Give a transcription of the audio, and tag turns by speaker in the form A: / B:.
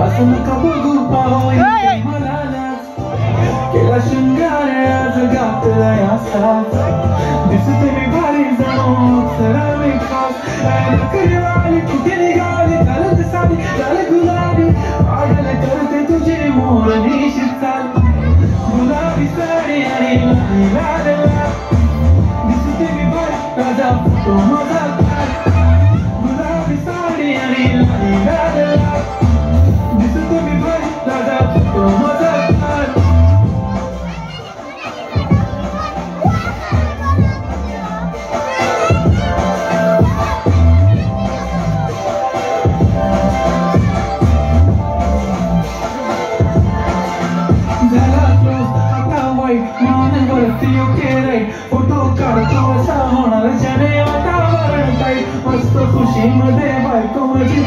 A: असं नका बघू पाहू मला केला शृंगार आज घातला असाच दिसते मी भारी जाणू सरावे खास नकरीवाली कुठे निघाली घालत साडी लाल गुलाबी आडल करते तुझी मोरणी शिरचाल गुलाबी साडी आणि लाल दिसते मी भारी राजा तो माझा गुलाबी साडी आणि लाल फोटो काढतो असा होणार जने वातावरण काही मस्त खुशी मध्ये बायको माझी